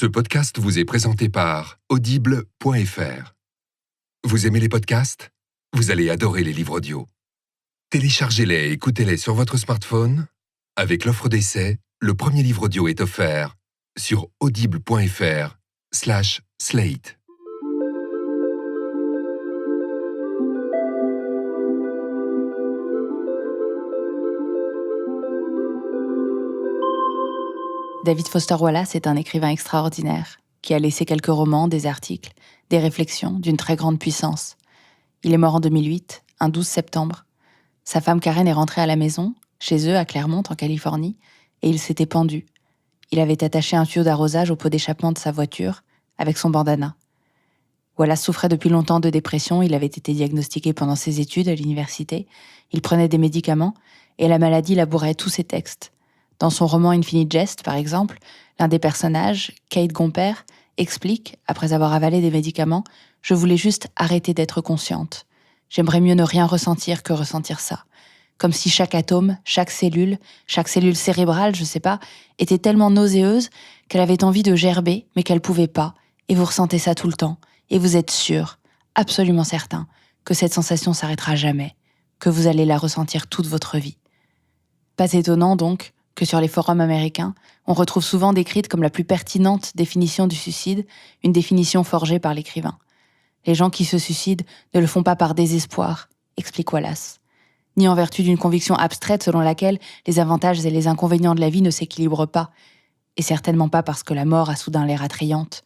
Ce podcast vous est présenté par Audible.fr. Vous aimez les podcasts ? Vous allez adorer les livres audio. Téléchargez-les et écoutez-les sur votre smartphone. Avec l'offre d'essai, le premier livre audio est offert sur audible.fr/slate. David Foster Wallace est un écrivain extraordinaire qui a laissé quelques romans, des articles, des réflexions d'une très grande puissance. Il est mort en 2008, un 12 septembre. Sa femme Karen est rentrée à la maison, chez eux à Claremont, en Californie, et il s'était pendu. Il avait attaché un tuyau d'arrosage au pot d'échappement de sa voiture avec son bandana. Wallace souffrait depuis longtemps de dépression, il avait été diagnostiqué pendant ses études à l'université, il prenait des médicaments et la maladie labourait tous ses textes. Dans son roman Infinite Jest, par exemple, l'un des personnages, Kate Gomper, explique, après avoir avalé des médicaments, « Je voulais juste arrêter d'être consciente. J'aimerais mieux ne rien ressentir que ressentir ça. Comme si chaque atome, chaque cellule cérébrale, je sais pas, était tellement nauséeuse qu'elle avait envie de gerber, mais qu'elle pouvait pas. Et vous ressentez ça tout le temps. Et vous êtes sûr, absolument certain, que cette sensation s'arrêtera jamais, que vous allez la ressentir toute votre vie. » Pas étonnant donc que sur les forums américains, on retrouve souvent décrite comme la plus pertinente définition du suicide, une définition forgée par l'écrivain. Les gens qui se suicident ne le font pas par désespoir, explique Wallace, ni en vertu d'une conviction abstraite selon laquelle les avantages et les inconvénients de la vie ne s'équilibrent pas, et certainement pas parce que la mort a soudain l'air attrayante.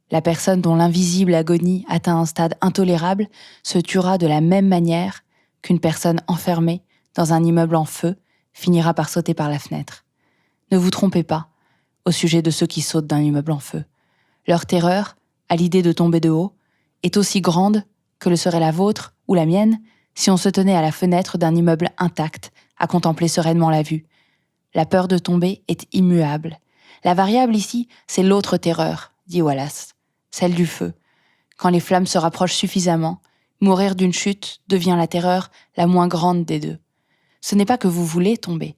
La personne dont l'invisible agonie atteint un stade intolérable se tuera de la même manière qu'une personne enfermée dans un immeuble en feu finira par sauter par la fenêtre. Ne vous trompez pas au sujet de ceux qui sautent d'un immeuble en feu. Leur terreur, à l'idée de tomber de haut, est aussi grande que le serait la vôtre ou la mienne si on se tenait à la fenêtre d'un immeuble intact à contempler sereinement la vue. La peur de tomber est immuable. La variable ici, c'est l'autre terreur, dit Wallace, celle du feu. Quand les flammes se rapprochent suffisamment, mourir d'une chute devient la terreur la moins grande des deux. Ce n'est pas que vous voulez tomber,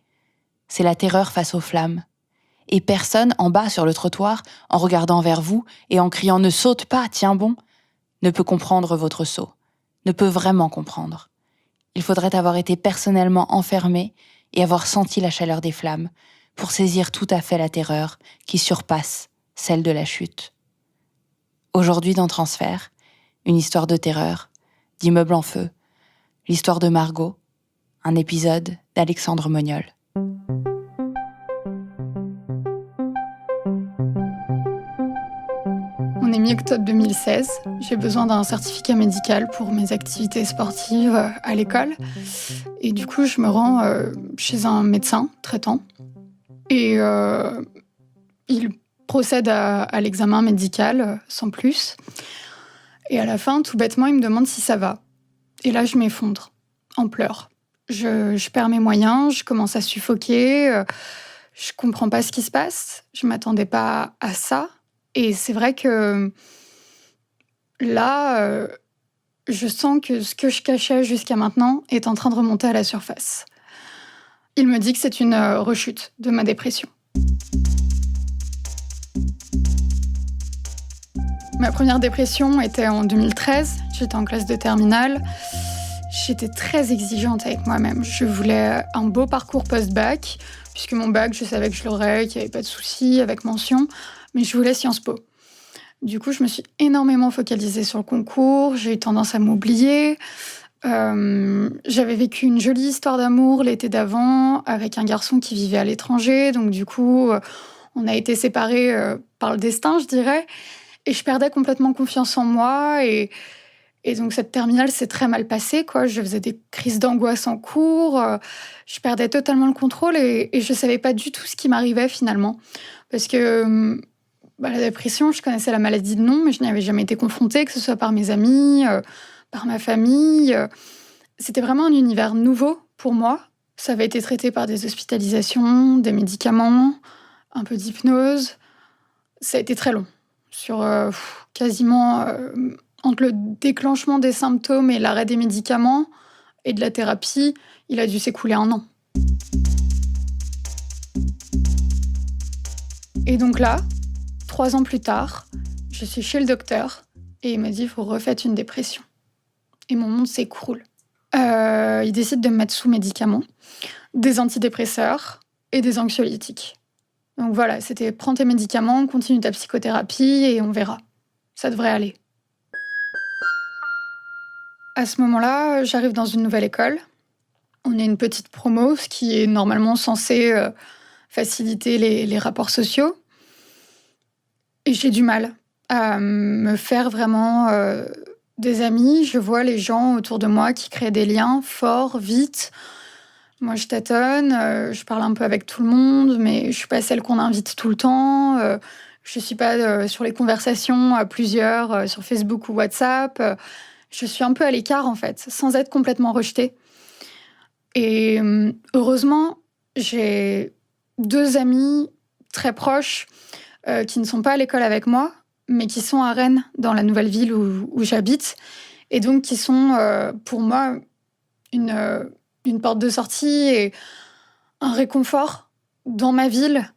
c'est la terreur face aux flammes. Et personne en bas sur le trottoir, en regardant vers vous et en criant « Ne saute pas, tiens bon !» ne peut comprendre votre saut, ne peut vraiment comprendre. Il faudrait avoir été personnellement enfermé et avoir senti la chaleur des flammes pour saisir tout à fait la terreur qui surpasse celle de la chute. Aujourd'hui dans Transfert, une histoire de terreur, d'immeuble en feu, l'histoire de Margot, un épisode d'Alexandre Moniol. On est mi-octobre 2016. J'ai besoin d'un certificat médical pour mes activités sportives à l'école. Et du coup, je me rends chez un médecin traitant. Et il procède à l'examen médical sans plus. Et à la fin, tout bêtement, il me demande si ça va. Et là, je m'effondre en pleurs. Je perds mes moyens, je commence à suffoquer, je comprends pas ce qui se passe, je m'attendais pas à ça. Et c'est vrai que là, je sens que ce que je cachais jusqu'à maintenant est en train de remonter à la surface. Il me dit que c'est une rechute de ma dépression. Ma première dépression était en 2013, j'étais en classe de terminale. J'étais très exigeante avec moi-même. Je voulais un beau parcours post-bac, puisque mon bac, je savais que je l'aurais, qu'il n'y avait pas de souci avec mention, mais je voulais Sciences Po. Du coup, je me suis énormément focalisée sur le concours, j'ai eu tendance à m'oublier. J'avais vécu une jolie histoire d'amour l'été d'avant avec un garçon qui vivait à l'étranger, donc du coup, on a été séparés par le destin, je dirais, et je perdais complètement confiance en moi, et donc, cette terminale s'est très mal passée, quoi. Je faisais des crises d'angoisse en cours, je perdais totalement le contrôle et je savais pas du tout ce qui m'arrivait, finalement. Parce que la dépression, je connaissais la maladie de nom, mais je n'y avais jamais été confrontée, que ce soit par mes amis, par ma famille. C'était vraiment un univers nouveau pour moi. Ça avait été traité par des hospitalisations, des médicaments, un peu d'hypnose. Ça a été très long. Sur quasiment... entre le déclenchement des symptômes et l'arrêt des médicaments et de la thérapie, il a dû s'écouler 1 an. Et donc là, 3 ans plus tard, je suis chez le docteur et il me dit « Vous refaites une dépression ». Et mon monde s'écroule. Il décide de me mettre sous médicaments, des antidépresseurs et des anxiolytiques. Donc voilà, c'était prends tes médicaments, continue ta psychothérapie et on verra. Ça devrait aller. À ce moment-là, j'arrive dans une nouvelle école. On est une petite promo, ce qui est normalement censé faciliter les rapports sociaux. Et j'ai du mal à me faire vraiment des amis. Je vois les gens autour de moi qui créent des liens forts, vite. Moi, je tâtonne, je parle un peu avec tout le monde, mais je suis pas celle qu'on invite tout le temps. Je suis pas sur les conversations à plusieurs sur Facebook ou WhatsApp. Je suis un peu à l'écart, en fait, sans être complètement rejetée. Et heureusement, j'ai 2 amis très proches qui ne sont pas à l'école avec moi, mais qui sont à Rennes, dans la nouvelle ville où j'habite, et donc qui sont pour moi une porte de sortie et un réconfort dans ma ville.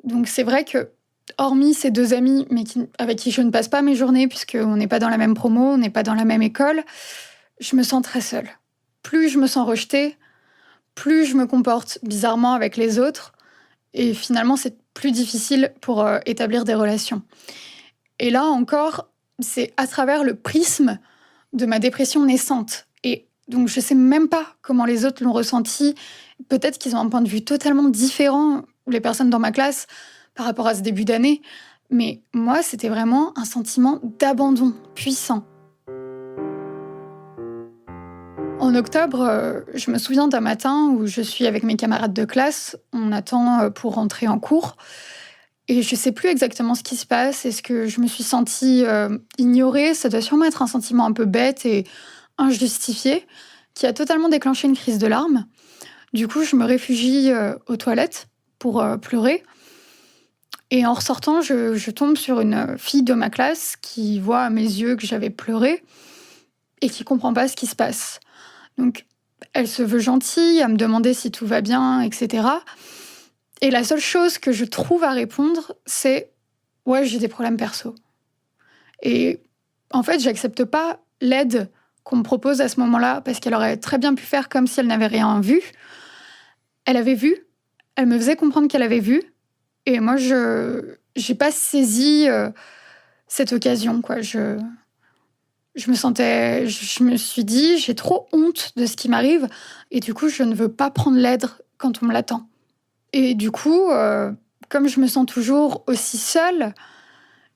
Donc c'est vrai que, hormis ces 2 amis, mais avec qui je ne passe pas mes journées, puisqu'on n'est pas dans la même promo, on n'est pas dans la même école, je me sens très seule. Plus je me sens rejetée, plus je me comporte bizarrement avec les autres, et finalement c'est plus difficile pour établir des relations. Et là encore, c'est à travers le prisme de ma dépression naissante. Et donc je sais même pas comment les autres l'ont ressenti. Peut-être qu'ils ont un point de vue totalement différent, les personnes dans ma classe, par rapport à ce début d'année. Mais moi, c'était vraiment un sentiment d'abandon puissant. En octobre, je me souviens d'un matin où je suis avec mes camarades de classe, on attend pour rentrer en cours, et je sais plus exactement ce qui se passe. Est-ce que je me suis sentie ignorée ? Ça doit sûrement être un sentiment un peu bête et injustifié, qui a totalement déclenché une crise de larmes. Du coup, je me réfugie aux toilettes pour pleurer. Et en ressortant, je tombe sur une fille de ma classe qui voit à mes yeux que j'avais pleuré et qui comprend pas ce qui se passe. Donc, elle se veut gentille, à me demander si tout va bien, etc. Et la seule chose que je trouve à répondre, c'est « Ouais, j'ai des problèmes perso ». Et en fait, j'accepte pas l'aide qu'on me propose à ce moment-là, parce qu'elle aurait très bien pu faire comme si elle n'avait rien vu. Elle avait vu, elle me faisait comprendre qu'elle avait vu, et moi, je n'ai pas saisi cette occasion, quoi. Je me suis dit, j'ai trop honte de ce qui m'arrive, et du coup, je ne veux pas prendre l'aide quand on me l'attend. Et du coup, comme je me sens toujours aussi seule,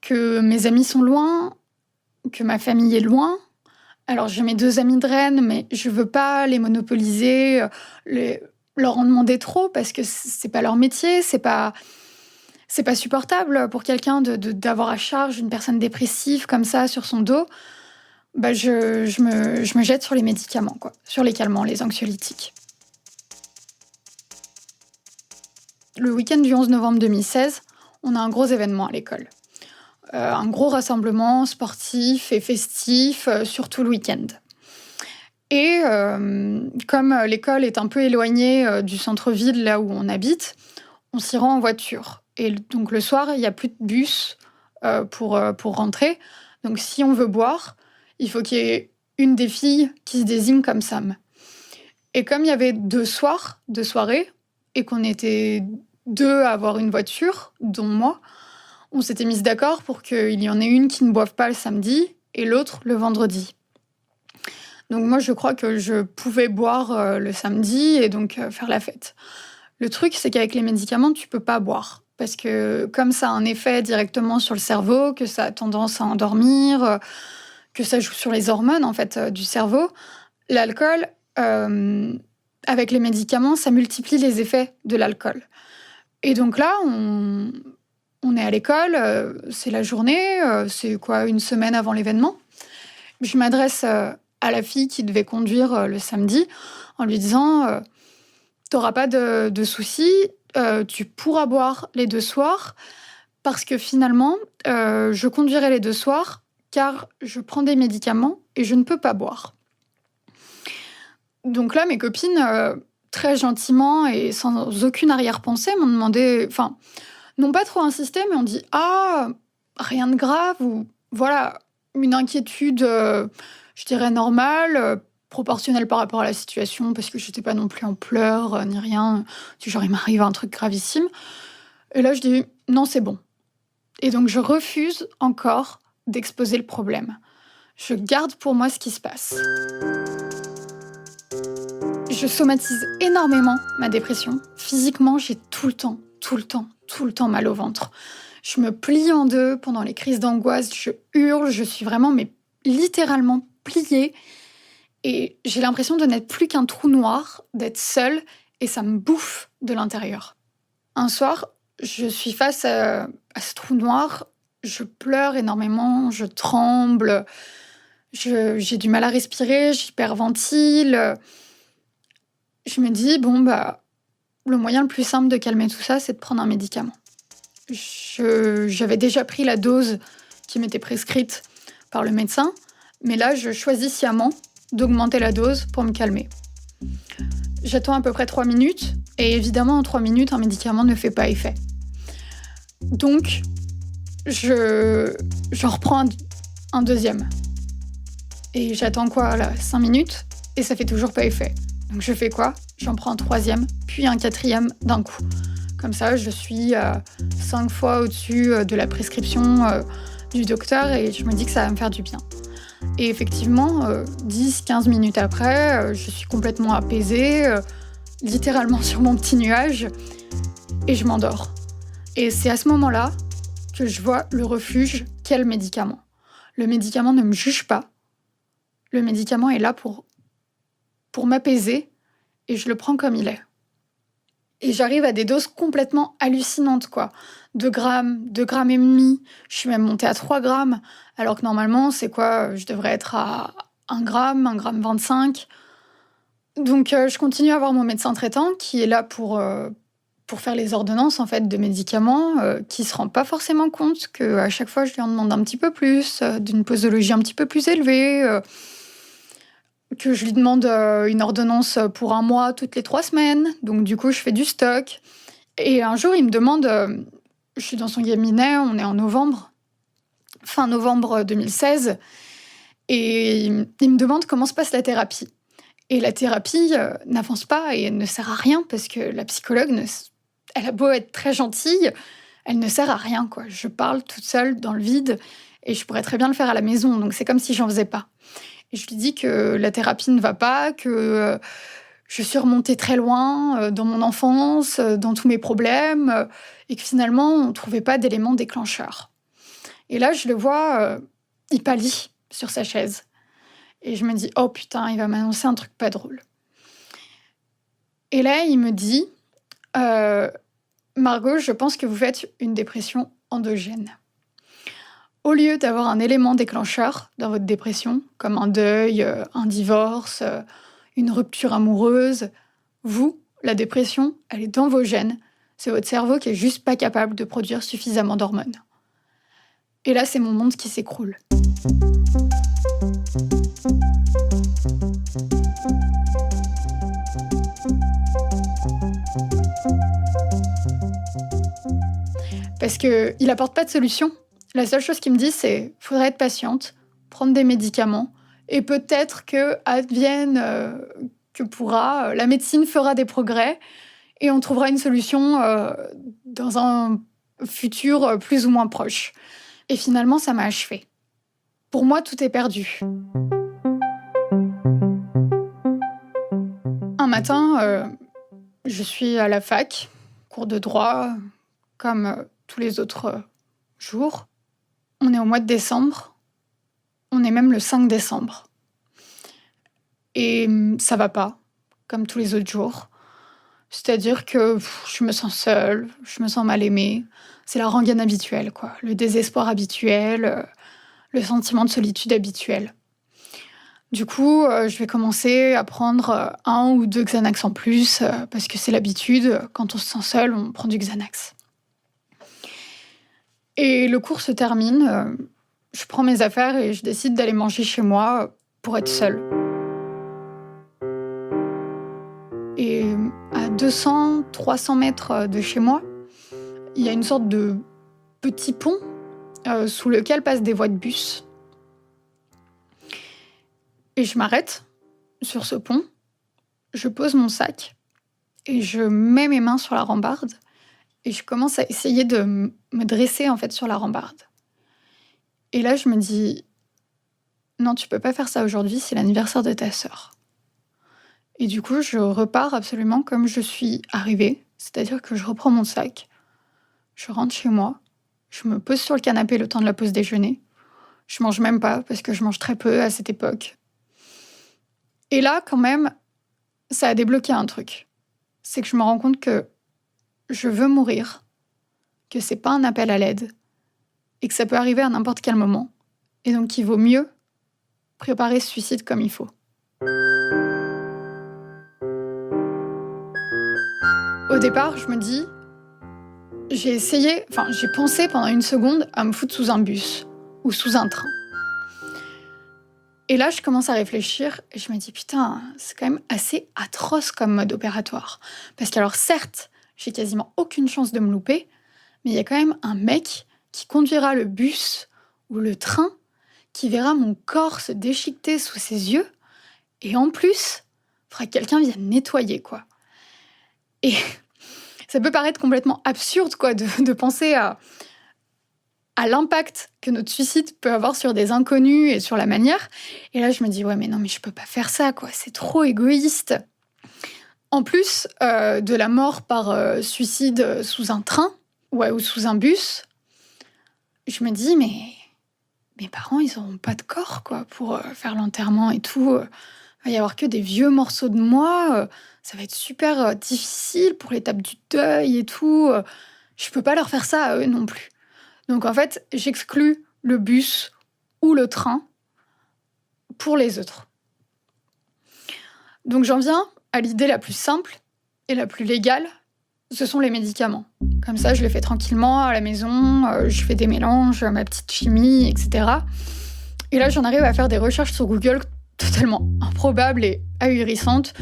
que mes amis sont loin, que ma famille est loin, alors j'ai mes 2 amis de Rennes, mais je veux pas les monopoliser, leur en demander trop, parce que c'est pas leur métier, c'est pas supportable pour quelqu'un d'avoir à charge une personne dépressive comme ça sur son dos. Bah je me jette sur les médicaments, quoi, sur les calmants, les anxiolytiques. Le week-end du 11 novembre 2016, on a un gros événement à l'école. Un gros rassemblement sportif et festif sur tout le week-end. Et comme l'école est un peu éloignée du centre-ville, là où on habite, on s'y rend en voiture. Et donc le soir, il n'y a plus de bus pour rentrer. Donc si on veut boire, il faut qu'il y ait une des filles qui se désigne comme Sam. Et comme il y avait 2 soirées, et qu'on était 2 à avoir une voiture, dont moi, on s'était mis d'accord pour qu'il y en ait une qui ne boive pas le samedi et l'autre le vendredi. Donc moi, je crois que je pouvais boire le samedi et donc faire la fête. Le truc, c'est qu'avec les médicaments, tu peux pas boire. Parce que comme ça a un effet directement sur le cerveau, que ça a tendance à endormir, que ça joue sur les hormones en fait du cerveau, l'alcool, avec les médicaments, ça multiplie les effets de l'alcool. Et donc là, on est à l'école, c'est la journée, c'est quoi, 1 semaine avant l'événement. Je m'adresse à la fille qui devait conduire le samedi en lui disant t'auras pas de soucis, tu pourras boire les 2 soirs parce que finalement, je conduirai les 2 soirs car je prends des médicaments et je ne peux pas boire. Donc là, mes copines, très gentiment et sans aucune arrière-pensée, m'ont demandé... Enfin, n'ont pas trop insisté, mais ont dit « Ah, rien de grave » ou voilà, une inquiétude, je dirais normale, proportionnelle par rapport à la situation, parce que j'étais pas non plus en pleurs, ni rien, du genre il m'arrive un truc gravissime. Et là, je dis « Non, c'est bon ». Et donc, je refuse encore d'exposer le problème. Je garde pour moi ce qui se passe. Je somatise énormément ma dépression. Physiquement, j'ai tout le temps mal au ventre. Je me plie en deux pendant les crises d'angoisse, je hurle, je suis vraiment, mais littéralement pliée. Et j'ai l'impression de n'être plus qu'un trou noir, d'être seule, et ça me bouffe de l'intérieur. Un soir, je suis face à ce trou noir, je pleure énormément, je tremble, j'ai du mal à respirer, j'hyperventile. Je me dis, le moyen le plus simple de calmer tout ça, c'est de prendre un médicament. J'avais déjà pris la dose qui m'était prescrite par le médecin, mais là, je choisis sciemment d'augmenter la dose pour me calmer. J'attends à peu près 3 minutes, et évidemment, en 3 minutes, un médicament ne fait pas effet. Donc, j'en reprends un deuxième. Et j'attends 5 minutes, et ça fait toujours pas effet. Donc je fais quoi ? J'en prends un troisième, puis un quatrième d'un coup. Comme ça, je suis 5 fois au-dessus de la prescription du docteur et je me dis que ça va me faire du bien. Et effectivement, 10-15 minutes après, je suis complètement apaisée, littéralement sur mon petit nuage, et je m'endors. Et c'est à ce moment-là que je vois le refuge qu'est le médicament. Le médicament ne me juge pas. Le médicament est là pour m'apaiser, et je le prends comme il est. Et j'arrive à des doses complètement hallucinantes, quoi. 2 grammes, 2 grammes et demi, je suis même montée à 3 grammes, alors que normalement, je devrais être à 1 gramme 25. Donc je continue à voir mon médecin traitant, qui est là pour faire les ordonnances, en fait, de médicaments, qui se rend pas forcément compte qu'à chaque fois, je lui en demande un petit peu plus, d'une posologie un petit peu plus élevée, que je lui demande une ordonnance pour 1 mois toutes les 3 semaines. Donc du coup, je fais du stock. Et un jour, il me demande, je suis dans son cabinet, on est en novembre, fin novembre 2016, et il me demande comment se passe la thérapie. Et la thérapie n'avance pas et elle ne sert à rien parce que la psychologue, elle a beau être très gentille, elle ne sert à rien, quoi. Je parle toute seule dans le vide et je pourrais très bien le faire à la maison, donc c'est comme si j'en faisais pas. Et je lui dis que la thérapie ne va pas, que je suis remontée très loin dans mon enfance, dans tous mes problèmes, et que finalement, on ne trouvait pas d'éléments déclencheurs. Et là, je le vois, il pâlit sur sa chaise. Et je me dis, oh putain, il va m'annoncer un truc pas drôle. Et là, il me dit, Margot, je pense que vous faites une dépression endogène. Au lieu d'avoir un élément déclencheur dans votre dépression, comme un deuil, un divorce, une rupture amoureuse, vous, la dépression, elle est dans vos gènes. C'est votre cerveau qui est juste pas capable de produire suffisamment d'hormones. Et là, c'est mon monde qui s'écroule. Parce qu'il apporte pas de solution. La seule chose qu'il me dit, c'est faudrait être patiente, prendre des médicaments, et peut-être que advienne que pourra, la médecine fera des progrès, et on trouvera une solution dans un futur plus ou moins proche. Et finalement, ça m'a achevée. Pour moi, tout est perdu. Un matin, je suis à la fac, cours de droit, comme tous les autres jours. On est au mois de décembre. On est même le 5 décembre. Et ça va pas, comme tous les autres jours. C'est-à-dire que je me sens seule, je me sens mal aimée. C'est la rengaine habituelle, quoi. Le désespoir habituel, le sentiment de solitude habituel. Du coup, je vais commencer à prendre 1 ou 2 Xanax en plus, parce que c'est l'habitude. Quand on se sent seul, on prend du Xanax. Et le cours se termine, je prends mes affaires et je décide d'aller manger chez moi pour être seule. Et à 200-300 mètres de chez moi, il y a une sorte de petit pont sous lequel passent des voies de bus. Et je m'arrête sur ce pont, je pose mon sac et je mets mes mains sur la rambarde et je commence à essayer de me dresser en fait sur la rambarde. Et là, je me dis, non, tu peux pas faire ça aujourd'hui, c'est l'anniversaire de ta sœur. Et du coup, je repars absolument comme je suis arrivée, c'est-à-dire que je reprends mon sac, je rentre chez moi, je me pose sur le canapé le temps de la pause déjeuner. Je mange même pas parce que je mange très peu à cette époque. Et là, quand même, ça a débloqué un truc. C'est que je me rends compte que je veux mourir, que c'est pas un appel à l'aide et que ça peut arriver à n'importe quel moment. Et donc qu'il vaut mieux préparer ce suicide comme il faut. Au départ, je me dis, j'ai pensé pendant une seconde à me foutre sous un bus ou sous un train. Et là, je commence à réfléchir et je me dis, putain, c'est quand même assez atroce comme mode opératoire. Parce qu'alors, certes, j'ai quasiment aucune chance de me louper, mais il y a quand même un mec qui conduira le bus ou le train, qui verra mon corps se déchiqueter sous ses yeux, et en plus, il faudra que quelqu'un vienne nettoyer, quoi. Et ça peut paraître complètement absurde, quoi, de penser à l'impact que notre suicide peut avoir sur des inconnus et sur la manière. Et là, je me dis, ouais, mais non, mais je peux pas faire ça, quoi. C'est trop égoïste. En plus de la mort par suicide sous un train ou sous un bus, je me dis, mais mes parents, ils n'auront pas de corps, quoi, pour faire l'enterrement et tout. Il va y avoir que des vieux morceaux de moi. Ça va être super difficile pour l'étape du deuil et tout. Je peux pas leur faire ça à eux non plus. Donc en fait, j'exclus le bus ou le train pour les autres. Donc j'en viens à l'idée la plus simple et la plus légale, ce sont les médicaments. Comme ça, je les fais tranquillement à la maison, je fais des mélanges, ma petite chimie, etc. Et là, j'en arrive à faire des recherches sur Google totalement improbables et ahurissantes.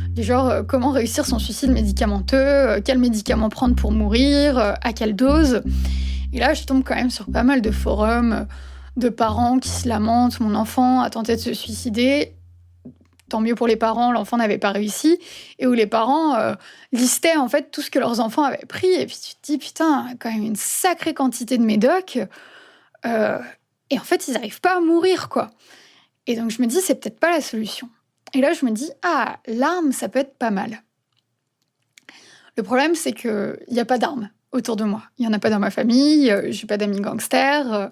Du genre, comment réussir son suicide médicamenteux, quel médicament prendre pour mourir, à quelle dose. Et là, je tombe quand même sur pas mal de forums de parents qui se lamentent. Mon enfant a tenté de se suicider. Tant mieux pour les parents, l'enfant n'avait pas réussi. Et où les parents listaient en fait tout ce que leurs enfants avaient pris. Et puis tu te dis, putain, quand même une sacrée quantité de médocs. Et en fait, ils n'arrivent pas à mourir, quoi. Et donc je me dis, c'est peut-être pas la solution. Et là, je me dis, l'arme, ça peut être pas mal. Le problème, c'est qu'il n'y a pas d'armes autour de moi. Il n'y en a pas dans ma famille, j'ai pas d'amis gangsters.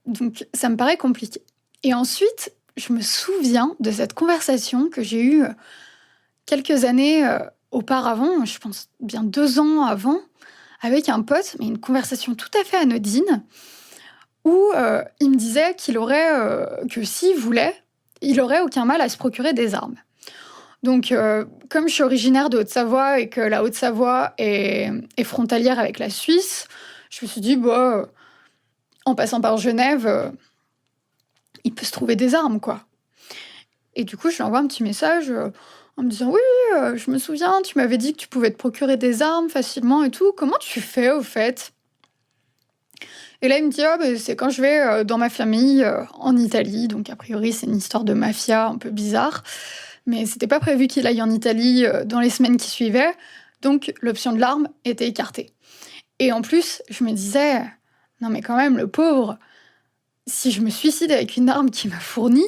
Donc, ça me paraît compliqué. Et ensuite, je me souviens de cette conversation que j'ai eue quelques années auparavant, je pense bien 2 ans avant, avec un pote, mais une conversation tout à fait anodine, où il me disait que s'il voulait, il aurait aucun mal à se procurer des armes. Donc, comme je suis originaire de Haute-Savoie et que la Haute-Savoie est frontalière avec la Suisse, je me suis dit, en passant par Genève, il peut se trouver des armes, quoi. Et du coup, je lui envoie un petit message en me disant, oui, je me souviens, tu m'avais dit que tu pouvais te procurer des armes facilement et tout. Comment tu fais, au fait ? Et là, il me dit, c'est quand je vais dans ma famille en Italie. Donc, a priori, c'est une histoire de mafia un peu bizarre. Mais c'était pas prévu qu'il aille en Italie dans les semaines qui suivaient. Donc, l'option de l'arme était écartée. Et en plus, je me disais, non mais quand même, le pauvre, si je me suicide avec une arme qu'il m'a fournie,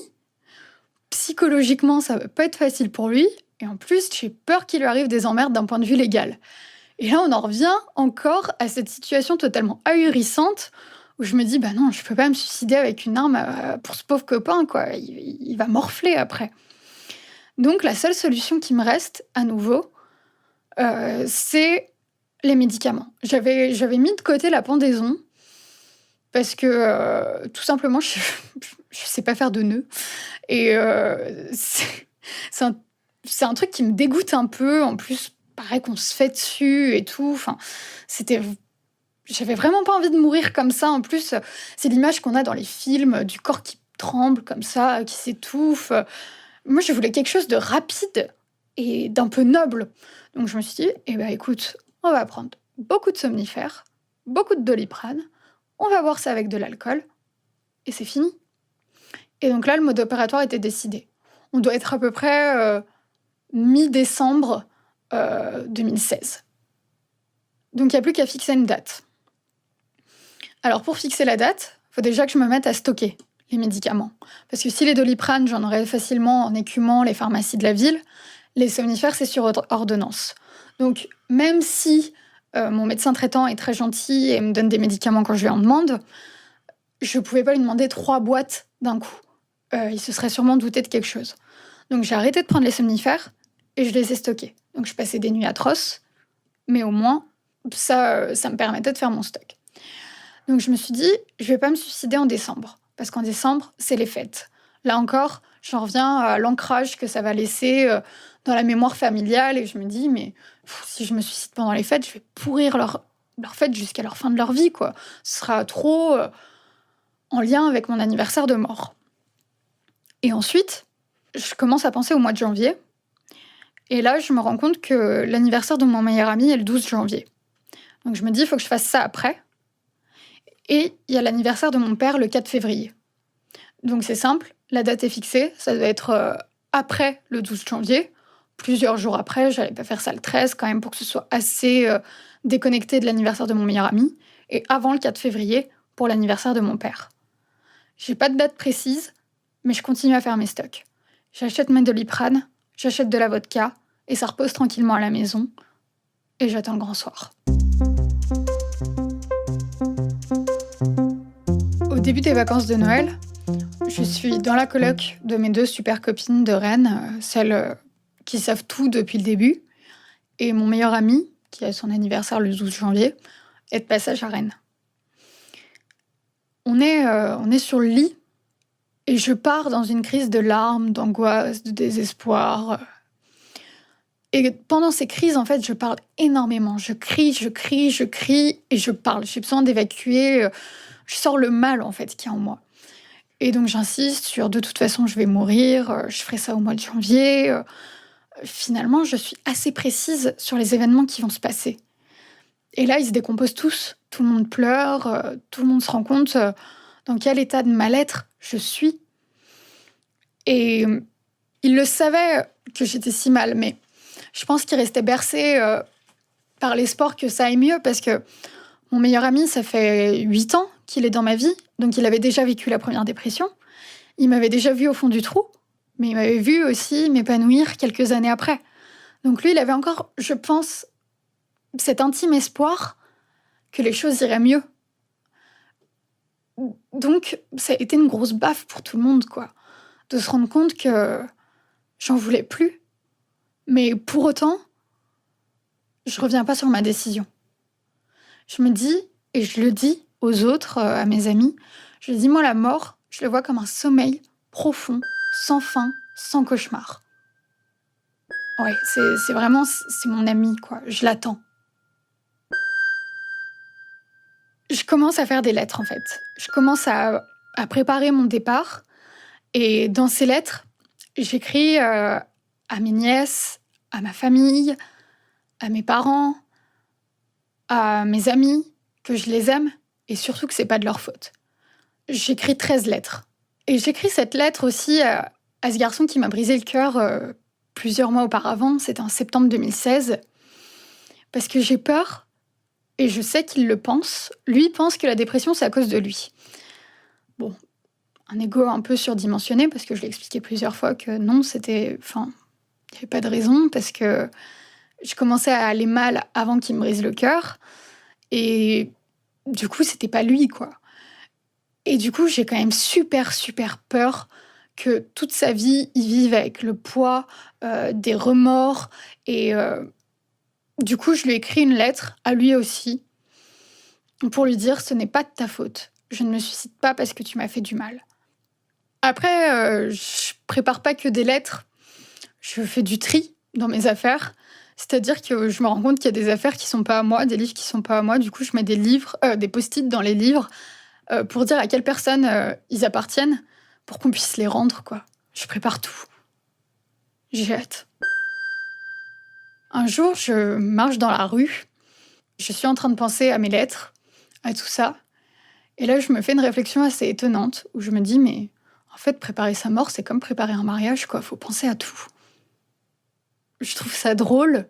psychologiquement, ça va pas être facile pour lui. Et en plus, j'ai peur qu'il lui arrive des emmerdes d'un point de vue légal. Et là, on en revient encore à cette situation totalement ahurissante où je me dis, non, je peux pas me suicider avec une arme pour ce pauvre copain, quoi. Il va morfler après. Donc, la seule solution qui me reste, à nouveau, c'est les médicaments. J'avais mis de côté la pendaison parce que, tout simplement, je sais pas faire de nœuds. Et c'est un truc qui me dégoûte un peu. En plus, pareil qu'on se fait dessus et tout. Enfin, j'avais vraiment pas envie de mourir comme ça. En plus, c'est l'image qu'on a dans les films du corps qui tremble comme ça, qui s'étouffe. Moi, je voulais quelque chose de rapide et d'un peu noble. Donc, je me suis dit, écoute, on va prendre beaucoup de somnifères, beaucoup de Doliprane, on va boire ça avec de l'alcool, et c'est fini. Et donc là, le mode opératoire était décidé. On doit être à peu près mi-décembre 2016. Donc il n'y a plus qu'à fixer une date. Alors pour fixer la date, il faut déjà que je me mette à stocker les médicaments. Parce que si les Doliprane, j'en aurais facilement en écumant les pharmacies de la ville, les somnifères, c'est sur ordonnance. Donc même si mon médecin traitant est très gentil et me donne des médicaments quand je lui en demande, je ne pouvais pas lui demander 3 boîtes d'un coup. Il se serait sûrement douté de quelque chose. Donc j'ai arrêté de prendre les somnifères et je les ai stockés. Donc je passais des nuits atroces, mais au moins, ça me permettait de faire mon stock. Donc je me suis dit, je vais pas me suicider en décembre, parce qu'en décembre, c'est les fêtes. Là encore, j'en reviens à l'ancrage que ça va laisser dans la mémoire familiale, et je me dis, mais si je me suicide pendant les fêtes, je vais pourrir leur fête jusqu'à leur fin de leur vie, quoi. Ce sera trop en lien avec mon anniversaire de mort. Et ensuite, je commence à penser au mois de janvier, et là, je me rends compte que l'anniversaire de mon meilleur ami est le 12 janvier. Donc je me dis, il faut que je fasse ça après. Et il y a l'anniversaire de mon père le 4 février. Donc c'est simple, la date est fixée, ça doit être après le 12 janvier. Plusieurs jours après, j'allais pas faire ça le 13 quand même pour que ce soit assez déconnecté de l'anniversaire de mon meilleur ami. Et avant le 4 février pour l'anniversaire de mon père. J'ai pas de date précise, mais je continue à faire mes stocks. J'achète mes Doliprane, j'achète de la vodka, et ça repose tranquillement à la maison. Et j'attends le grand soir. Au début des vacances de Noël, je suis dans la coloc de mes 2 super copines de Rennes, celles qui savent tout depuis le début, et mon meilleur ami, qui a son anniversaire le 12 janvier, est de passage à Rennes. On est sur le lit, et je pars dans une crise de larmes, d'angoisse, de désespoir. Et pendant ces crises, en fait, je parle énormément. Je crie, et je parle. J'ai besoin d'évacuer. Je sors le mal, en fait, qu'il y a en moi. Et donc, j'insiste sur de toute façon, je vais mourir. Je ferai ça au mois de janvier. Finalement, je suis assez précise sur les événements qui vont se passer. Et là, ils se décomposent tous. Tout le monde pleure. Tout le monde se rend compte dans quel état de mal-être je suis. Et ils le savaient que j'étais si mal, mais je pense qu'il restait bercé par l'espoir que ça aille mieux, parce que mon meilleur ami, ça fait 8 ans qu'il est dans ma vie, donc il avait déjà vécu la première dépression. Il m'avait déjà vu au fond du trou, mais il m'avait vu aussi m'épanouir quelques années après. Donc lui, il avait encore, je pense, cet intime espoir que les choses iraient mieux. Donc, ça a été une grosse baffe pour tout le monde, quoi. De se rendre compte que j'en voulais plus. Mais pour autant, je reviens pas sur ma décision. Je me dis, et je le dis aux autres, à mes amis, je dis, moi, la mort, je le vois comme un sommeil profond, sans fin, sans cauchemar. Ouais, c'est vraiment, c'est mon ami, quoi. Je l'attends. Je commence à faire des lettres, en fait. Je commence à préparer mon départ. Et dans ces lettres, j'écris à mes nièces, à ma famille, à mes parents, à mes amis, que je les aime, et surtout que c'est pas de leur faute. J'écris 13 lettres. Et j'écris cette lettre aussi à ce garçon qui m'a brisé le cœur plusieurs mois auparavant, c'était en septembre 2016, parce que j'ai peur, et je sais qu'il le pense. Lui pense que la dépression, c'est à cause de lui. Bon, un ego un peu surdimensionné, parce que je l'ai expliqué plusieurs fois que non, c'était... Enfin, il n'y avait pas de raison, parce que je commençais à aller mal avant qu'il me brise le cœur, et du coup, c'était pas lui, quoi. Et du coup, j'ai quand même super peur que toute sa vie, il vive avec le poids des remords. Et du coup, je lui ai écrit une lettre, à lui aussi, pour lui dire « Ce n'est pas de ta faute. Je ne me suicide pas parce que tu m'as fait du mal. » Après, je prépare pas que des lettres. Je fais du tri dans mes affaires. C'est-à-dire que je me rends compte qu'il y a des affaires qui sont pas à moi, des livres qui sont pas à moi. Du coup, je mets des post-it dans les livres pour dire à quelle personne ils appartiennent, pour qu'on puisse les rendre, quoi. Je prépare tout. J'ai hâte. Un jour, je marche dans la rue. Je suis en train de penser à mes lettres, à tout ça. Et là, je me fais une réflexion assez étonnante où je me dis, mais en fait, préparer sa mort, c'est comme préparer un mariage, quoi. Faut penser à tout. Je trouve ça drôle.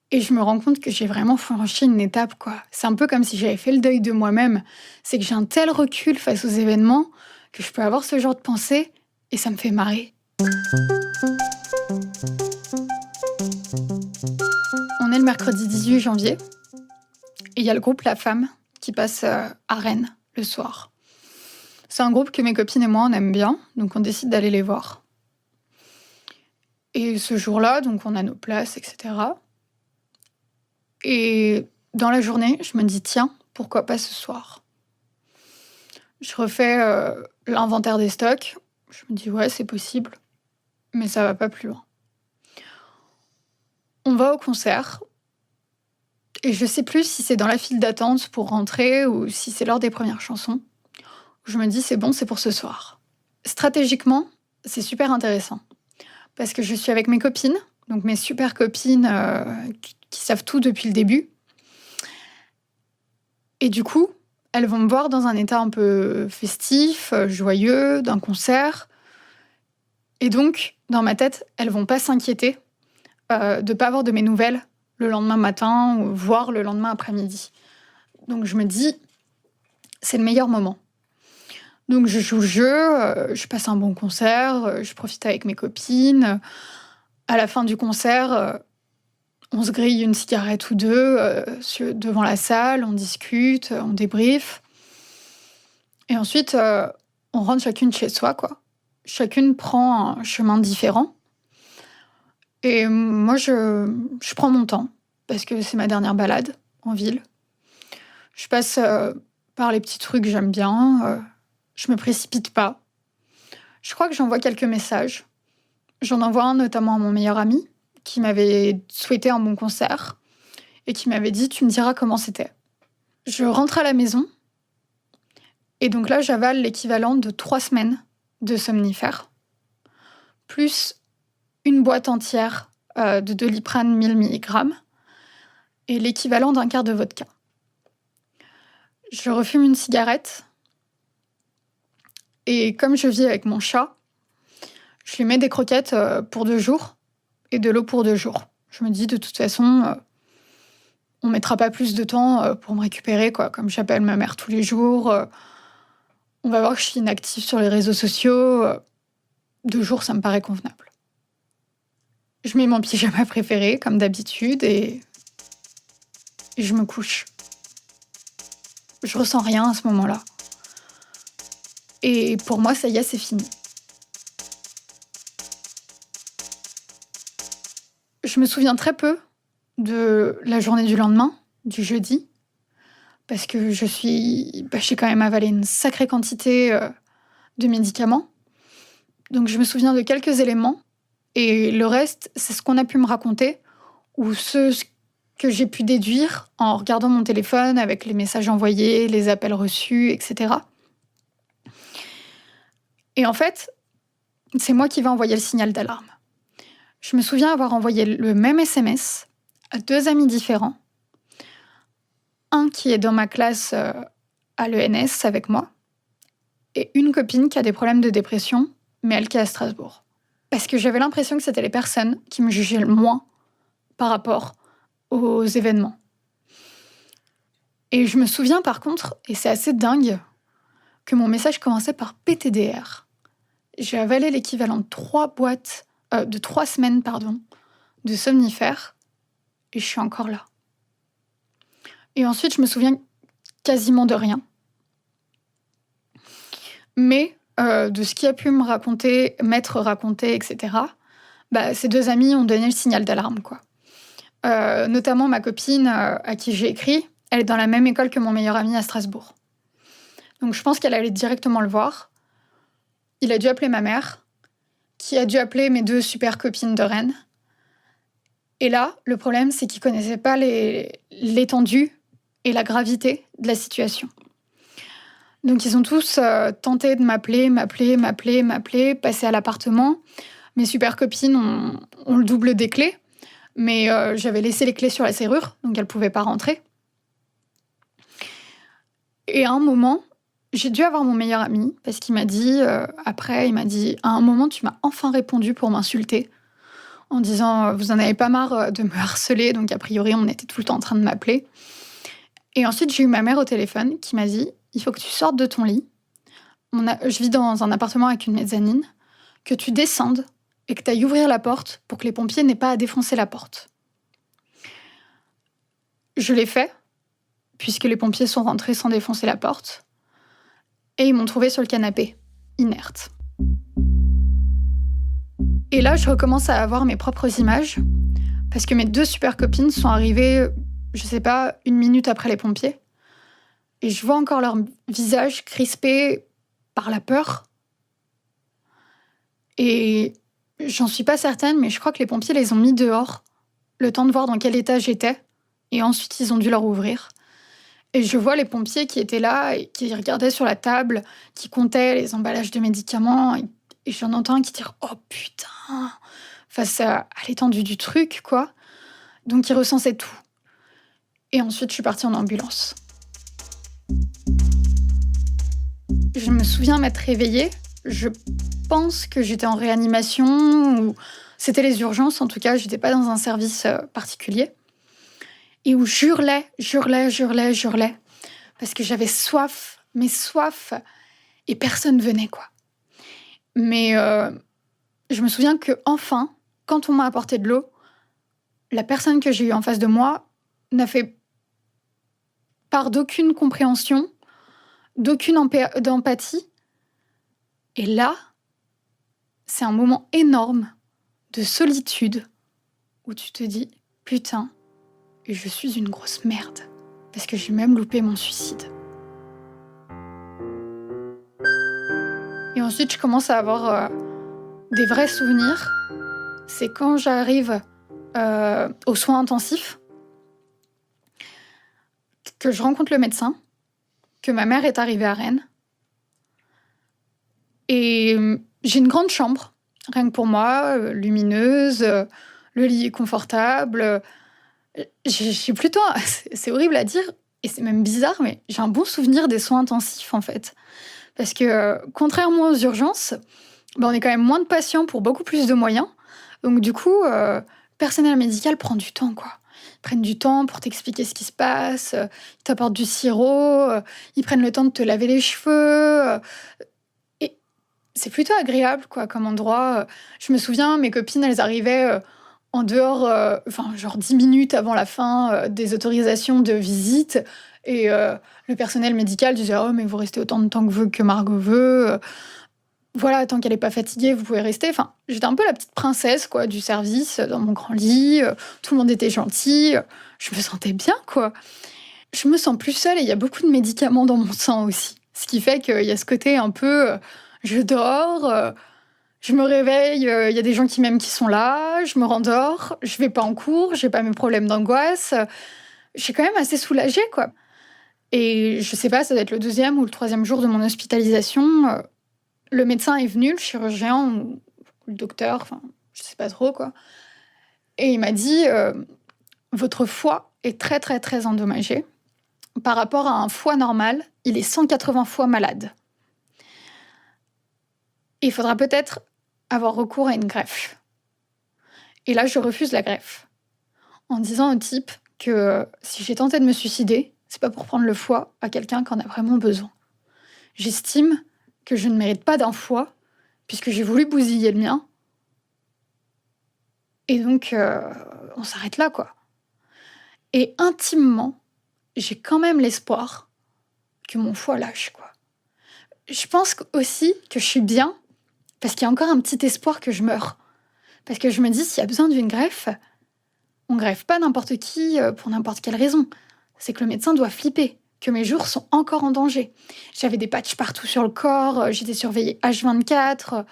Et je me rends compte que j'ai vraiment franchi une étape, quoi. C'est un peu comme si j'avais fait le deuil de moi-même. C'est que j'ai un tel recul face aux événements que je peux avoir ce genre de pensée et ça me fait marrer. On est le mercredi 18 janvier et il y a le groupe La Femme qui passe à Rennes le soir. C'est un groupe que mes copines et moi, on aime bien, donc on décide d'aller les voir. Et ce jour-là, donc on a nos places, etc. Et dans la journée, je me dis, tiens, pourquoi pas ce soir ? Je refais l'inventaire des stocks. Je me dis, ouais, c'est possible, mais ça va pas plus loin. On va au concert. Et je sais plus si c'est dans la file d'attente pour rentrer ou si c'est l'heure des premières chansons. Je me dis, c'est bon, c'est pour ce soir. Stratégiquement, c'est super intéressant. Parce que je suis avec mes copines, donc mes super copines qui savent tout depuis le début. Et du coup, elles vont me voir dans un état un peu festif, joyeux, d'un concert. Et donc, dans ma tête, elles vont pas s'inquiéter de pas avoir de mes nouvelles le lendemain matin, ou voire le lendemain après-midi. Donc je me dis, c'est le meilleur moment. Donc je joue le jeu, je passe un bon concert, je profite avec mes copines. À la fin du concert, on se grille une cigarette ou deux devant la salle, on discute, on débriefe. Et ensuite, on rentre chacune chez soi, quoi. Chacune prend un chemin différent. Et moi, je prends mon temps, parce que c'est ma dernière balade en ville. Je passe par les petits trucs que j'aime bien. Je me précipite pas. Je crois que j'envoie quelques messages. J'en envoie un notamment à mon meilleur ami, qui m'avait souhaité un bon concert, et qui m'avait dit « Tu me diras comment c'était ». Je rentre à la maison, et donc là, j'avale l'équivalent de 3 semaines de somnifères, plus une boîte entière de Doliprane 1000 mg et l'équivalent d'un quart de vodka. Je refume une cigarette et comme je vis avec mon chat, je lui mets des croquettes pour 2 jours et de l'eau pour 2 jours. Je me dis de toute façon, on mettra pas plus de temps pour me récupérer, quoi. Comme j'appelle ma mère tous les jours, on va voir que je suis inactive sur les réseaux sociaux. 2 jours, ça me paraît convenable. Je mets mon pyjama préféré, comme d'habitude, et je me couche. Je ressens rien à ce moment-là. Et pour moi, ça y est, c'est fini. Je me souviens très peu de la journée du lendemain, du jeudi, parce que j'ai quand même avalé une sacrée quantité de médicaments. Donc je me souviens de quelques éléments. Et le reste, c'est ce qu'on a pu me raconter, ou ce que j'ai pu déduire en regardant mon téléphone avec les messages envoyés, les appels reçus, etc. Et en fait, c'est moi qui vais envoyer le signal d'alarme. Je me souviens avoir envoyé le même SMS à 2 amis différents. Un qui est dans ma classe à l'ENS avec moi, et une copine qui a des problèmes de dépression, mais elle qui est à Strasbourg. Parce que j'avais l'impression que c'était les personnes qui me jugeaient le moins par rapport aux événements. Et je me souviens par contre, et c'est assez dingue, que mon message commençait par PTDR. J'ai avalé l'équivalent de 3 semaines de somnifères, et je suis encore là. Et ensuite, je me souviens quasiment de rien. Mais de ce qui a pu m'être raconté, etc., ces 2 amis ont donné le signal d'alarme, quoi. Notamment ma copine à qui j'ai écrit, elle est dans la même école que mon meilleur ami à Strasbourg. Donc je pense qu'elle allait directement le voir. Il a dû appeler ma mère, qui a dû appeler mes 2 super copines de Rennes. Et là, le problème, c'est qu'ils connaissaient pas l'étendue et la gravité de la situation. Donc ils ont tous tenté de m'appeler, passer à l'appartement. Mes super copines ont le double des clés. Mais j'avais laissé les clés sur la serrure, donc elle pouvait pas rentrer. Et à un moment, j'ai dû avoir mon meilleur ami, parce qu'il m'a dit, après, il m'a dit, à un moment, tu m'as enfin répondu pour m'insulter, en disant, vous en avez pas marre de me harceler, donc a priori, on était tout le temps en train de m'appeler. Et ensuite, j'ai eu ma mère au téléphone qui m'a dit, il faut que tu sortes de ton lit. Je vis dans un appartement avec une mezzanine, que tu descendes et que tu ailles ouvrir la porte pour que les pompiers n'aient pas à défoncer la porte. Je l'ai fait, puisque les pompiers sont rentrés sans défoncer la porte, et ils m'ont trouvée sur le canapé, inerte. Et là, je recommence à avoir mes propres images, parce que mes 2 super copines sont arrivées, je sais pas, 1 minute après les pompiers, et je vois encore leur visage crispé par la peur. Et j'en suis pas certaine, mais je crois que les pompiers les ont mis dehors, le temps de voir dans quel état j'étais, et ensuite ils ont dû leur ouvrir. Et je vois les pompiers qui étaient là, et qui regardaient sur la table, qui comptaient les emballages de médicaments, et j'en entends un qui dit « Oh putain !» face à l'étendue du truc, quoi. Donc ils recensaient tout. Et ensuite, je suis partie en ambulance. Je me souviens m'être réveillée. Je pense que j'étais en réanimation, ou c'était les urgences, en tout cas, j'étais pas dans un service particulier. Et où j'hurlais, parce que j'avais soif, mais soif, et personne venait, quoi. Mais je me souviens que enfin, quand on m'a apporté de l'eau, la personne que j'ai eue en face de moi n'a fait part d'aucune compréhension, d'aucune d'empathie. Et là, c'est un moment énorme de solitude où tu te dis « Putain, je suis une grosse merde, parce que j'ai même loupé mon suicide. » Et ensuite, je commence à avoir des vrais souvenirs. C'est quand j'arrive aux soins intensifs, que je rencontre le médecin, que ma mère est arrivée à Rennes. Et j'ai une grande chambre, rien que pour moi, lumineuse, le lit est confortable. J'ai plutôt... C'est horrible à dire, et c'est même bizarre, mais j'ai un bon souvenir des soins intensifs, en fait. Parce que, contrairement aux urgences, on est quand même moins de patients pour beaucoup plus de moyens. Donc du coup, le personnel médical prend du temps, quoi. Ils prennent du temps pour t'expliquer ce qui se passe, ils t'apportent du sirop, ils prennent le temps de te laver les cheveux. Et c'est plutôt agréable, quoi, comme endroit. Je me souviens, mes copines, elles arrivaient en dehors, genre 10 minutes avant la fin des autorisations de visite. Et le personnel médical disait « Oh, mais vous restez autant de temps que Margot veut. Voilà, tant qu'elle n'est pas fatiguée, vous pouvez rester. » Enfin, j'étais un peu la petite princesse, quoi, du service, dans mon grand lit. Tout le monde était gentil. Je me sentais bien, quoi. Je me sens plus seule et il y a beaucoup de médicaments dans mon sang aussi. Ce qui fait qu'il y a ce côté un peu... je dors, je me réveille, il y a des gens qui m'aiment qui sont là, je me rendors, je vais pas en cours, j'ai pas mes problèmes d'angoisse. Je suis quand même assez soulagée, quoi. Et je sais pas, ça doit être le 2e ou le 3e jour de mon hospitalisation. Le médecin est venu, le chirurgien ou le docteur, enfin, je sais pas trop, quoi. Et il m'a dit votre foie est très, très, très endommagé. Par rapport à un foie normal, il est 180 fois malade. Et il faudra peut-être avoir recours à une greffe. Et là, je refuse la greffe. En disant au type que si j'ai tenté de me suicider, c'est pas pour prendre le foie à quelqu'un qui en a vraiment besoin. J'estime que je ne mérite pas d'un foie, puisque j'ai voulu bousiller le mien. Et donc, on s'arrête là, quoi. Et intimement, j'ai quand même l'espoir que mon foie lâche, quoi. Je pense aussi que je suis bien, parce qu'il y a encore un petit espoir que je meure. Parce que je me dis, s'il y a besoin d'une greffe, on greffe pas n'importe qui pour n'importe quelle raison. C'est que le médecin doit flipper, que mes jours sont encore en danger. J'avais des patchs partout sur le corps, j'étais surveillée H24.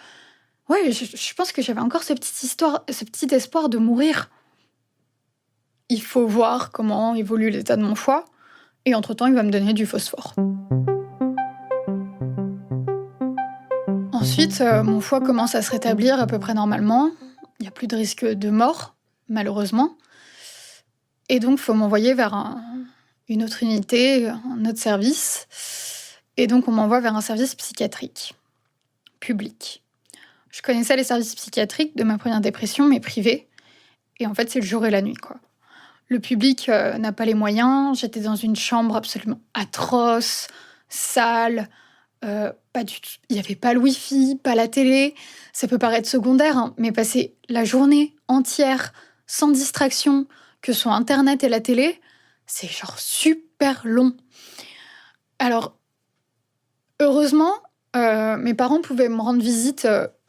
Ouais, je pense que j'avais encore ce petit espoir de mourir. Il faut voir comment évolue l'état de mon foie, et entre-temps, il va me donner du phosphore. Ensuite, mon foie commence à se rétablir à peu près normalement. Il n'y a plus de risque de mort, malheureusement. Et donc, il faut m'envoyer vers une autre unité, un autre service. Et donc, on m'envoie vers un service psychiatrique, public. Je connaissais les services psychiatriques de ma première dépression, mais privés. Et en fait, c'est le jour et la nuit, quoi. Le public n'a pas les moyens. J'étais dans une chambre absolument atroce, sale. Pas du tout. Il n'y avait pas le Wi-Fi, pas la télé. Ça peut paraître secondaire, hein, mais passer la journée entière sans distraction, que ce soit Internet et la télé, c'est genre super long. Alors, heureusement, mes parents pouvaient me rendre visite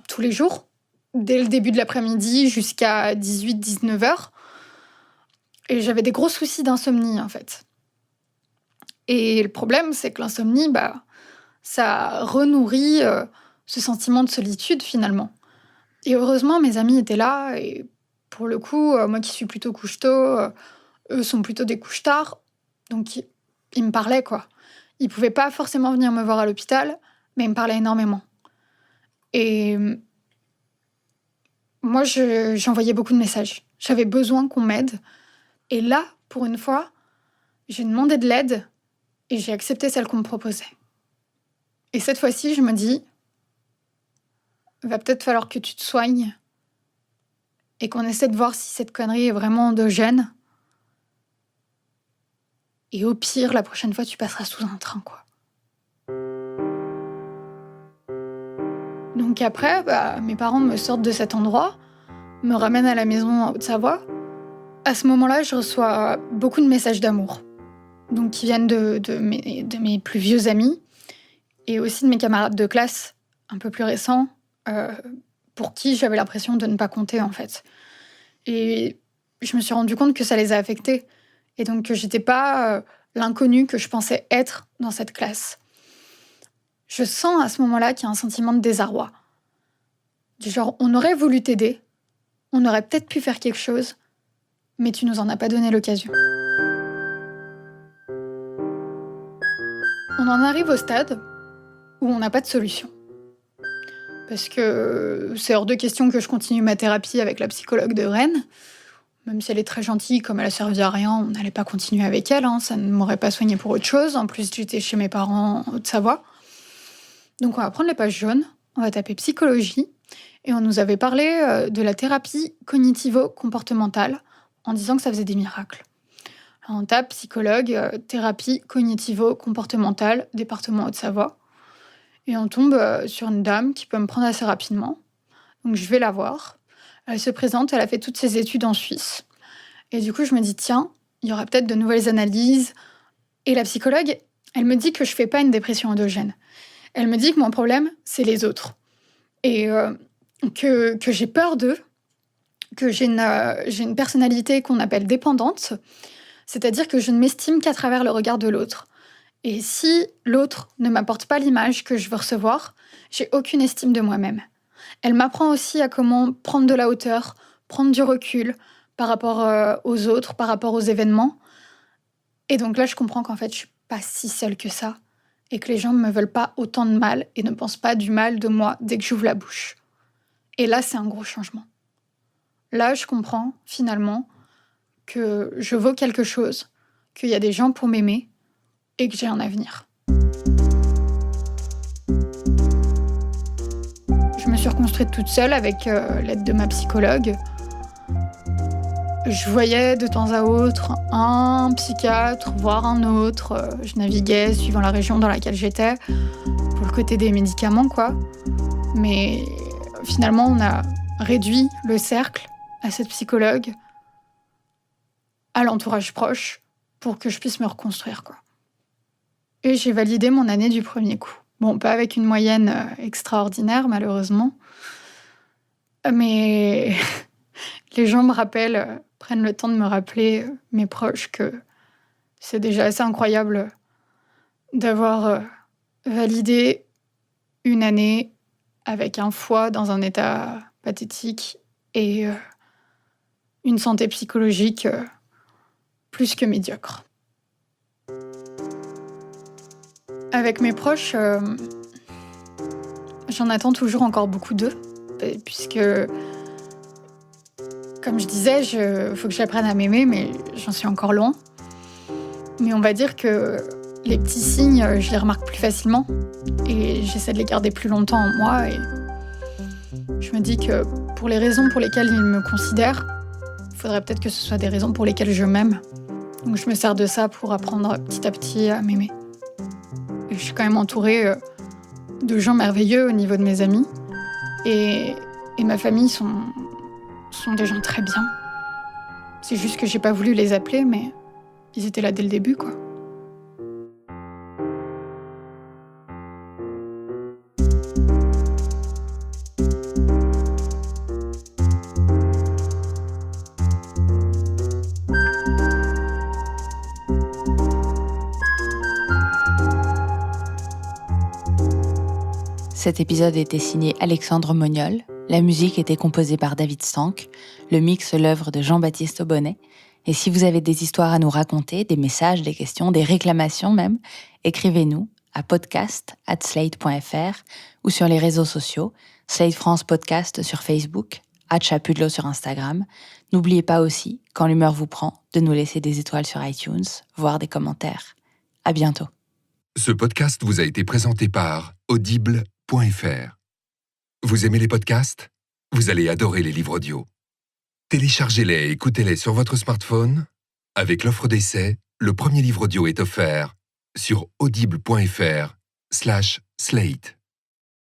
tous les jours, dès le début de l'après-midi jusqu'à 18-19 heures. Et j'avais des gros soucis d'insomnie, en fait. Et le problème, c'est que l'insomnie, ça renourrit ce sentiment de solitude, finalement. Et heureusement, mes amis étaient là. Et pour le coup, moi qui suis plutôt couche-tôt, eux sont plutôt des couche-tard. Donc, ils me parlaient, quoi. Ils pouvaient pas forcément venir me voir à l'hôpital, mais ils me parlaient énormément. Et moi, j'envoyais beaucoup de messages. J'avais besoin qu'on m'aide. Et là, pour une fois, j'ai demandé de l'aide et j'ai accepté celle qu'on me proposait. Et cette fois-ci, je me dis, va peut-être falloir que tu te soignes et qu'on essaie de voir si cette connerie est vraiment endogène. Et au pire, la prochaine fois, tu passeras sous un train, quoi. Donc après, mes parents me sortent de cet endroit, me ramènent à la maison en Haute-Savoie. À ce moment-là, je reçois beaucoup de messages d'amour, donc qui viennent de mes plus vieux amis et aussi de mes camarades de classe un peu plus récents, pour qui j'avais l'impression de ne pas compter, en fait. Et je me suis rendu compte que ça les a affectés, et donc que j'étais pas l'inconnue que je pensais être dans cette classe. Je sens à ce moment-là qu'il y a un sentiment de désarroi. Du genre, on aurait voulu t'aider, on aurait peut-être pu faire quelque chose, mais tu nous en as pas donné l'occasion. On en arrive au stade où on n'a pas de solution. Parce que c'est hors de question que je continue ma thérapie avec la psychologue de Rennes. Même si elle est très gentille, comme elle a servi à rien, on n'allait pas continuer avec elle, hein, ça ne m'aurait pas soignée pour autre chose. En plus, j'étais chez mes parents en Haute-Savoie. Donc on va prendre les pages jaunes, on va taper psychologie, et on nous avait parlé de la thérapie cognitivo-comportementale, en disant que ça faisait des miracles. Alors on tape psychologue, thérapie cognitivo-comportementale, département Haute-Savoie, et on tombe sur une dame qui peut me prendre assez rapidement. Donc je vais la voir. Elle se présente, elle a fait toutes ses études en Suisse. Et du coup, je me dis, tiens, il y aura peut-être de nouvelles analyses. Et la psychologue, elle me dit que je fais pas une dépression endogène. Elle me dit que mon problème, c'est les autres. Et que j'ai peur d'eux, que j'ai une personnalité qu'on appelle dépendante, c'est-à-dire que je ne m'estime qu'à travers le regard de l'autre. Et si l'autre ne m'apporte pas l'image que je veux recevoir, j'ai aucune estime de moi-même. Elle m'apprend aussi à comment prendre de la hauteur, prendre du recul par rapport aux autres, par rapport aux événements. Et donc là, je comprends qu'en fait, je suis pas si seule que ça et que les gens ne me veulent pas autant de mal et ne pensent pas du mal de moi dès que j'ouvre la bouche. Et là, c'est un gros changement. Là, je comprends finalement que je vaux quelque chose, qu'il y a des gens pour m'aimer et que j'ai un avenir. Je me suis reconstruite toute seule avec l'aide de ma psychologue. Je voyais de temps à autre un psychiatre, voire un autre. Je naviguais suivant la région dans laquelle j'étais, pour le côté des médicaments, quoi. Mais finalement, on a réduit le cercle à cette psychologue, à l'entourage proche, pour que je puisse me reconstruire, quoi. Et j'ai validé mon année du premier coup. Bon, pas avec une moyenne extraordinaire, malheureusement. Mais les gens me rappellent, prennent le temps de me rappeler, mes proches, que c'est déjà assez incroyable d'avoir validé une année avec un foie dans un état pathétique et une santé psychologique plus que médiocre. Avec mes proches, j'en attends toujours encore beaucoup d'eux, puisque Comme je disais, il faut que j'apprenne à m'aimer, mais j'en suis encore loin. Mais on va dire que les petits signes, je les remarque plus facilement. Et j'essaie de les garder plus longtemps en moi. Et je me dis que pour les raisons pour lesquelles ils me considèrent, il faudrait peut-être que ce soit des raisons pour lesquelles je m'aime. Donc je me sers de ça pour apprendre petit à petit à m'aimer. Et je suis quand même entourée de gens merveilleux au niveau de mes amis. Et ma famille sont des gens très bien. C'est juste que j'ai pas voulu les appeler, mais ils étaient là dès le début, quoi. Cet épisode était signé Alexandre Moniol. La musique était composée par David Stank, le mix l'œuvre de Jean-Baptiste Aubonnet. Et si vous avez des histoires à nous raconter, des messages, des questions, des réclamations même, écrivez-nous à podcast@slate.fr ou sur les réseaux sociaux, Slate France Podcast sur Facebook, @Chapudlo sur Instagram. N'oubliez pas aussi, quand l'humeur vous prend, de nous laisser des étoiles sur iTunes, voire des commentaires. À bientôt. Ce podcast vous a été présenté par Audible.fr. Vous aimez les podcasts ? Vous allez adorer les livres audio. Téléchargez-les et écoutez-les sur votre smartphone. Avec l'offre d'essai, le premier livre audio est offert sur audible.fr/slate.